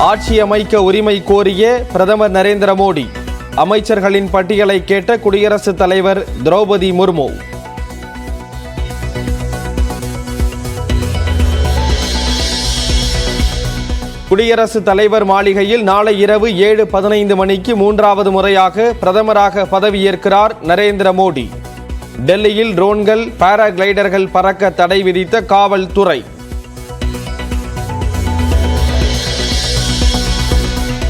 ஆட்சி அமைக்க உரிமை கோரிய பிரதமர் நரேந்திர மோடி. அமைச்சர்களின் பட்டியலை கேட்ட குடியரசுத் தலைவர் திரௌபதி முர்மு. குடியரசுத் தலைவர் மாளிகையில் நாளை இரவு 7:15 மணிக்கு 3வது முறையாக பிரதமராக பதவியேற்கிறார் நரேந்திர மோடி. டெல்லியில் ட்ரோன்கள், பாராகிளைடர்கள் பறக்க தடை விதித்த காவல்துறை.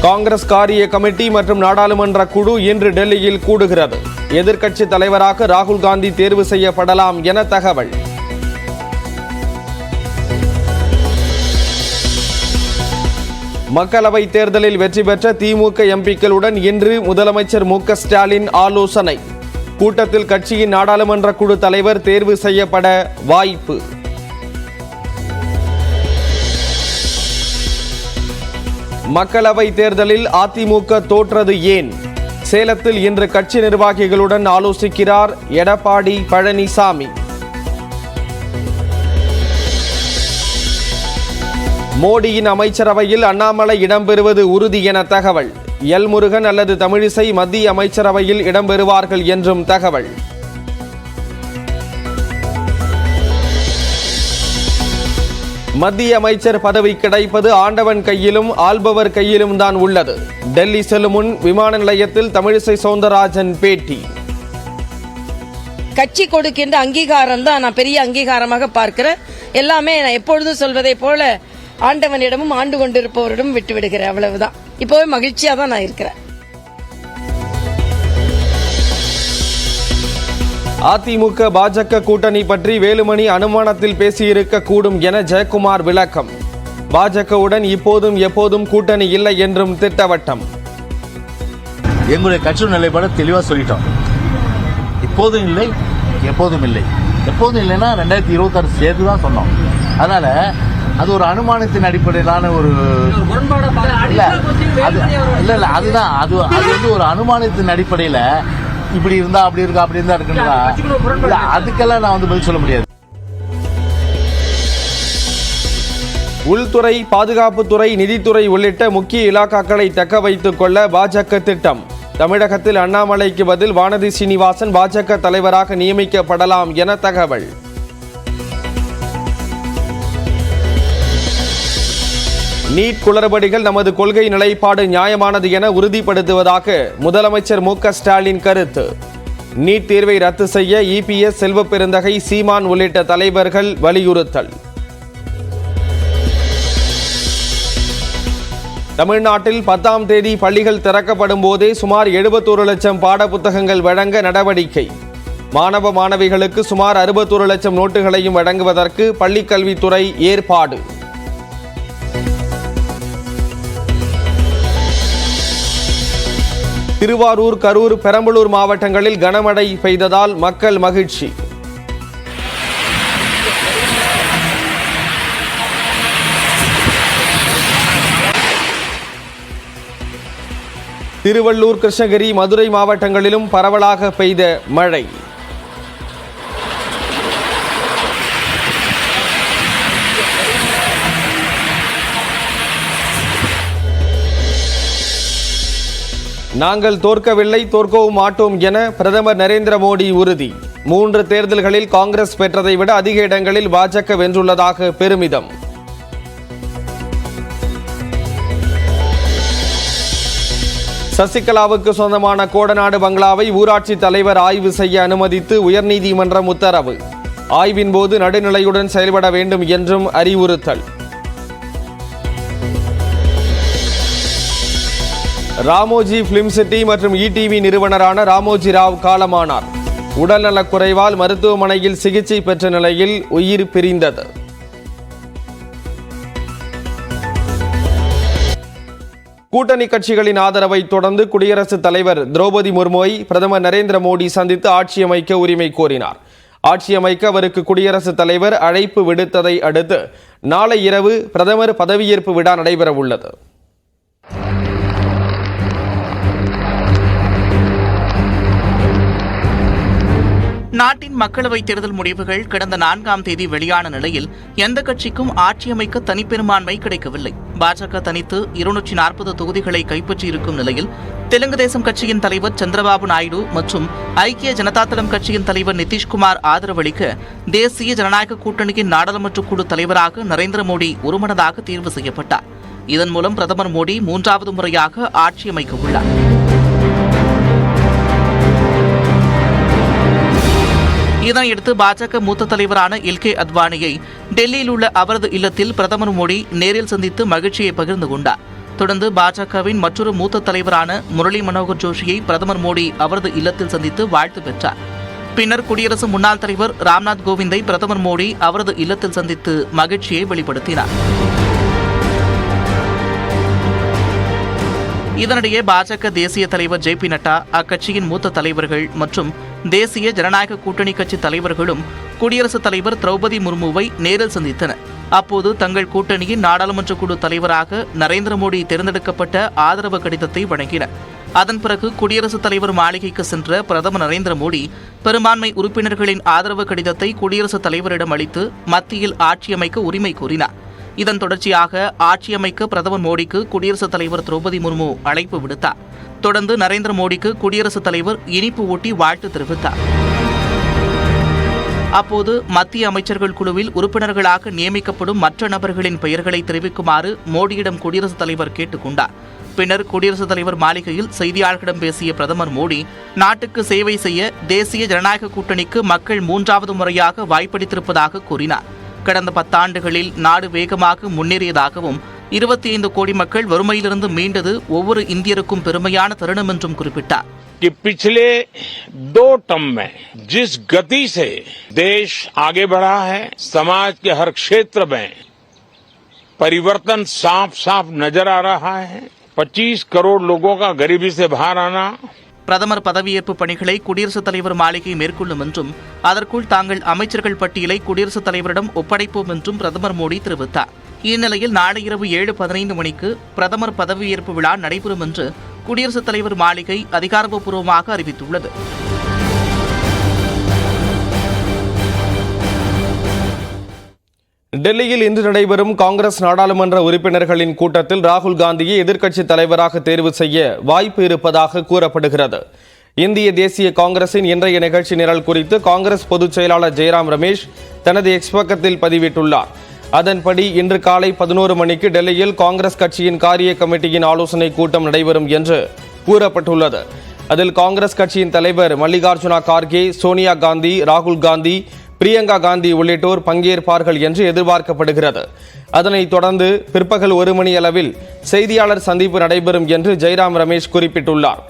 காங்கிரஸ் காரிய கமிட்டி மற்றும் நாடாளுமன்ற குழு இன்று டெல்லியில் கூடுகிறது. எதிர்க்கட்சி தலைவராக ராகுல் காந்தி தேர்வு செய்யப்படலாம் என தகவல். மக்களவை தேர்தலில் வெற்றி பெற்ற திமுக எம்பிக்களுடன் இன்று முதலமைச்சர் மு.க. ஸ்டாலின் ஆலோசனை. கூட்டத்தில் கட்சியின் நாடாளுமன்ற குழு தலைவர் தேர்வு செய்யப்பட வாய்ப்பு. மக்களவை தேர்தலில் அதிமுக தோற்றது ஏன்? சேலத்தில் இன்று கட்சி நிர்வாகிகளுடன் ஆலோசிக்கிறார் எடப்பாடி பழனிசாமி. மோடியின் அமைச்சரவையில் அண்ணாமலை இடம்பெறுவது உறுதி என தகவல். எல் முருகன் அல்லது தமிழிசை மத்திய அமைச்சரவையில் இடம்பெறுவார்கள் என்றும் தகவல். மத்திய அமைச்சர் பதவி கிடைப்பது ஆண்டவன் கையிலும் ஆள்பவர் கையிலும் தான் உள்ளது. டெல்லி செல்லும் முன் விமான நிலையத்தில் தமிழிசை சவுந்தரராஜன் பேட்டி. கட்சி கொடுக்கின்ற அங்கீகாரம் தான் நான் பெரிய அங்கீகாரமாக பார்க்கிறேன். எல்லாமே நான் எப்பொழுதும் சொல்வதை போல ஆண்டவனிடமும் ஆண்டு கொண்டிருப்பவரிடம் விட்டு விடுகிறேன். அவ்வளவுதான். இப்போவே மகிழ்ச்சியா தான் நான் இருக்கிறேன். அதிமுக பாஜக கூட்டணி பற்றி வேலுமணி அனுமானத்தில் பேசியிருக்க கூடும் என ஜெயக்குமார் விளக்கம். பாஜகவுடன் இப்போதும் எப்போதும் கூட்டணி இல்லை என்றும் திட்டவட்டம். எங்களுடைய கட்சி நிலைப்பாடு தெளிவா சொல்லிட்டோம். இப்போதும் இல்லை, எப்போதும் இல்லை. எப்போதும் இல்லைன்னா 2026 சேர்த்து தான் சொன்னோம். அதனால அது ஒரு அனுமானத்தின் அடிப்படையிலான ஒரு இல்ல அதுதான் அது வந்து ஒரு அனுமானத்தின் அடிப்படையில இப்படி இருந்தா அப்படி இருக்கா அப்படி இருந்தா இருக்குன்றா அதுக்கெல்லாம் நான் வந்து பதில் சொல்ல முடியாது. உள்துறை, பாதுகாப்புத்துறை, நிதித்துறை உள்ளிட்ட முக்கிய இலாக்காக்களை தக்க வைத்துக் கொள்ள பாஜக திட்டம். தமிழகத்தில் அண்ணாமலைக்கு பதில் வானதி சீனிவாசன் பாஜக தலைவராக நியமிக்கப்படலாம் என தகவல். நீட் குளறுபடிகள் நமது கொள்கை நிலைப்பாடு நியாயமானது என உறுதிப்படுத்துவதாக முதலமைச்சர் மு.க. ஸ்டாலின் கருத்து. நீட் தேர்வை ரத்து செய்ய இபிஎஸ், செல்வப்பெருந்தகை, சீமான் உள்ளிட்ட தலைவர்கள் வலியுறுத்தல். தமிழ்நாட்டில் 10ஆம் தேதி பள்ளிகள் திறக்கப்படும் போதே சுமார் 71 லட்சம் பாட புத்தகங்கள் வழங்க நடவடிக்கை. மாணவ மாணவிகளுக்கு சுமார் 61 லட்சம் நோட்டுகளையும் வழங்குவதற்கு பள்ளிக்கல்வித்துறை ஏற்பாடு. திருவாரூர், கரூர், பெரம்பலூர் மாவட்டங்களில் கனமழை பெய்ததால் மக்கள் மகிழ்ச்சி. திருவள்ளூர், கிருஷ்ணகிரி, மதுரை மாவட்டங்களிலும் பரவலாக பெய்த மழை. நாங்கள் தோற்கவில்லை, தோற்கவும் மாட்டோம் என பிரதமர் நரேந்திர மோடி உறுதி. 3 தேர்தல்களில் காங்கிரஸ் பெற்றதை விட அதிக இடங்களில் பாஜக வென்றுள்ளதாக பெருமிதம். சசிகலாவுக்கு சொந்தமான கோடநாடு பங்களாவை ஊராட்சி தலைவர் ஆய்வு செய்ய அனுமதித்து உயர்நீதிமன்றம் உத்தரவு. ஆய்வின் போது நடுநிலையுடன் செயல்பட வேண்டும் என்றும் அறிவுறுத்தல். ராமோஜி பிலிம் சிட்டி மற்றும் இடிவி நிறுவனரான ராமோஜி ராவ் காலமானார். உடல்நலக் குறைவால் மருத்துவமனையில் சிகிச்சை பெற்ற நிலையில் உயிர் பிரிந்தது. கூட்டணி கட்சிகளின் ஆதரவை தொடர்ந்து குடியரசுத் தலைவர் திரௌபதி முர்முவை பிரதமர் நரேந்திர மோடி சந்தித்து ஆட்சி அமைக்க உரிமை கோரினார். ஆட்சி அமைக்க அவருக்கு குடியரசுத் தலைவர் அழைப்பு விடுத்ததை அடுத்து நாளை இரவு பிரதமர் பதவியேற்பு விழா நடைபெற உள்ளது. நாட்டின் மக்களவைத் தேர்தல் முடிவுகள் கடந்த 4ஆம் தேதி வெளியான நிலையில் எந்த கட்சிக்கும் ஆட்சி அமைக்க தனிப்பெரும்பான்மை கிடைக்கவில்லை. பாஜக தனித்து 240 தொகுதிகளை கைப்பற்றியிருக்கும் நிலையில் தெலுங்கு தேசம் கட்சியின் தலைவர் சந்திரபாபு நாயுடு மற்றும் ஐக்கிய ஜனதாதளம் கட்சியின் தலைவர் நிதிஷ்குமார் ஆதரவளிக்க தேசிய ஜனநாயக கூட்டணியின் நாடாளுமன்ற குழு தலைவராக நரேந்திர மோடி ஒருமனதாக தேர்வு செய்யப்பட்டார். இதன் மூலம் பிரதமர் மோடி 3வது முறையாக ஆட்சி அமைக்க உள்ளார். இதனையடுத்து பாஜக மூத்த தலைவரான எல்.கே. அத்வானியை டெல்லியில் உள்ள அவரது இல்லத்தில் பிரதமர் மோடி நேரில் சந்தித்து மகிழ்ச்சியை பகிர்ந்து கொண்டார். தொடர்ந்து பாஜகவின் மற்றொரு மூத்த தலைவரான முரளி மனோகர் ஜோஷியை பிரதமர் மோடி அவரது இல்லத்தில் சந்தித்து வாழ்த்து பெற்றார். பின்னர் குடியரசு முன்னாள் தலைவர் ராம்நாத் கோவிந்தை பிரதமர் மோடி அவரது இல்லத்தில் சந்தித்து மகிழ்ச்சியை வெளிப்படுத்தினார். இதனிடையே பாஜக தேசிய தலைவர் ஜே.பி. நட்டா, அக்கட்சியின் மூத்த தலைவர்கள் மற்றும் தேசிய ஜனநாயக கூட்டணி கட்சி தலைவர்களும் குடியரசுத் தலைவர் திரௌபதி முர்முவை நேரில் சந்தித்தனர். அப்போது தங்கள் கூட்டணியின் நாடாளுமன்ற குழு தலைவராக நரேந்திர மோடி தேர்ந்தெடுக்கப்பட்ட ஆதரவு கடிதத்தை வழங்கினர். அதன் பிறகு குடியரசுத் தலைவர் மாளிகைக்கு சென்ற பிரதமர் நரேந்திர மோடி பெரும்பான்மை உறுப்பினர்களின் ஆதரவு கடிதத்தை குடியரசுத் தலைவரிடம் அளித்து மத்தியில் ஆட்சி அமைக்க உரிமை கோரினார். இதன் தொடர்ச்சியாக ஆட்சி அமைக்க பிரதமர் மோடிக்கு குடியரசுத் தலைவர் திரௌபதி முர்மு அழைப்பு விடுத்தார். தொடர்ந்து நரேந்திர மோடிக்கு குடியரசுத் தலைவர் இனிப்பு ஊட்டி வாழ்த்து தெரிவித்தார். அப்போது மத்திய அமைச்சர்கள் குழுவில் உறுப்பினர்களாக நியமிக்கப்படும் மற்ற நபர்களின் பெயர்களை தெரிவிக்குமாறு மோடியிடம் குடியரசுத் தலைவர் கேட்டுக் கொண்டார். பின்னர் குடியரசுத் தலைவர் மாளிகையில் செய்தியாளர்களிடம் பேசிய பிரதமர் மோடி, நாட்டுக்கு சேவை செய்ய தேசிய ஜனநாயக கூட்டணிக்கு மக்கள் 3வது முறையாக வாய்ப்பளித்திருப்பதாக கூறினார். கடந்த 10 ஆண்டுகளில் நாடு வேகமாக முன்னேறியதாகவும் 25 கோடி மக்கள் வறுமையிலிருந்து மீண்டது ஒவ்வொரு இந்தியருக்கும் பெருமையான தருணம் என்றும் குறிப்பிட்டார். कि पिछले 2 टर्म में जिस गति से देश आगे बढ़ा है, समाज के हर क्षेत्र में परिवर्तन साफ साफ नजर आ रहा है. 25 करोड़ लोगों का गरीबी से बाहर आना. பிரதமர் பதவியேற்பு பணிகளை குடியரசுத் தலைவர் மாளிகை மேற்கொள்ளும் என்றும் அதற்குள் தாங்கள் அமைச்சர்கள் பட்டியலை குடியரசுத் தலைவரிடம் ஒப்படைப்போம் என்றும் பிரதமர் மோடி தெரிவித்தார். இந்நிலையில் நாளை இரவு 7:15 மணிக்கு பிரதமர் பதவியேற்பு விழா நடைபெறும் என்று குடியரசுத் தலைவர் மாளிகை அதிகாரப்பூர்வமாக அறிவித்துள்ளது. டெல்லியில் இன்று நடைபெறும் காங்கிரஸ் நாடாளுமன்ற உறுப்பினர்களின் கூட்டத்தில் ராகுல் காந்தியை எதிர்க்கட்சித் தலைவராக தேர்வு செய்ய வாய்ப்பு இருப்பதாக கூறப்படுகிறது. இந்திய தேசிய காங்கிரசின் இன்றைய நிகழ்ச்சி நிரல் குறித்து காங்கிரஸ் பொதுச் செயலாளர் ஜெயராம் ரமேஷ் தனது எக்ஸ் பக்கத்தில் பதிவிட்டுள்ளார். அதன்படி இன்று காலை 11 மணிக்கு டெல்லியில் காங்கிரஸ் கட்சியின் காரிய கமிட்டியின் ஆலோசனை கூட்டம் நடைபெறும் என்று கூறப்பட்டுள்ளது. அதில் காங்கிரஸ் கட்சியின் தலைவர் மல்லிகார்ஜுனா கார்கே, சோனியா காந்தி, ராகுல் காந்தி, பிரியங்கா காந்தி உள்ளிட்டோர் பங்கேற்பார்கள் என்று எதிர்பார்க்கப்படுகிறது. அதனைத் தொடர்ந்து பிற்பகல் 1 மணி அளவில் செய்தியாளர் சந்திப்பு நடைபெறும் என்று ஜெயராம் ரமேஷ் குறிப்பிட்டுள்ளார்.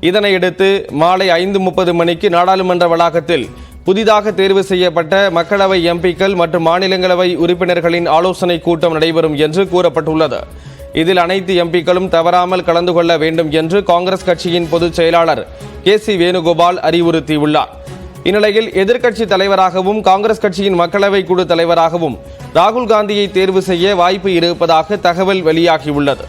இதனையடுத்து மாலை 5:30 மணிக்கு நாடாளுமன்ற வளாகத்தில் புதிதாக தேர்வு செய்யப்பட்ட மக்களவை எம்பிக்கள் மற்றும் மாநிலங்களவை உறுப்பினர்களின் ஆலோசனை கூட்டம் நடைபெறும் என்று கூறப்பட்டுள்ளது. இதில் அனைத்து எம்பிக்களும் தவறாமல் கலந்து கொள்ள வேண்டும் என்று காங்கிரஸ் கட்சியின் பொதுச் செயலாளர் கே.சி. வேணுகோபால் அறிவுறுத்தியுள்ளார். இந்நிலையில் எதிர்க்கட்சி தலைவராகவும் காங்கிரஸ் கட்சியின் மக்களவை குழு தலைவராகவும் ராகுல் காந்தியை தேர்வு செய்ய வாய்ப்பு இருப்பதாக தகவல் வெளியாகியுள்ளது.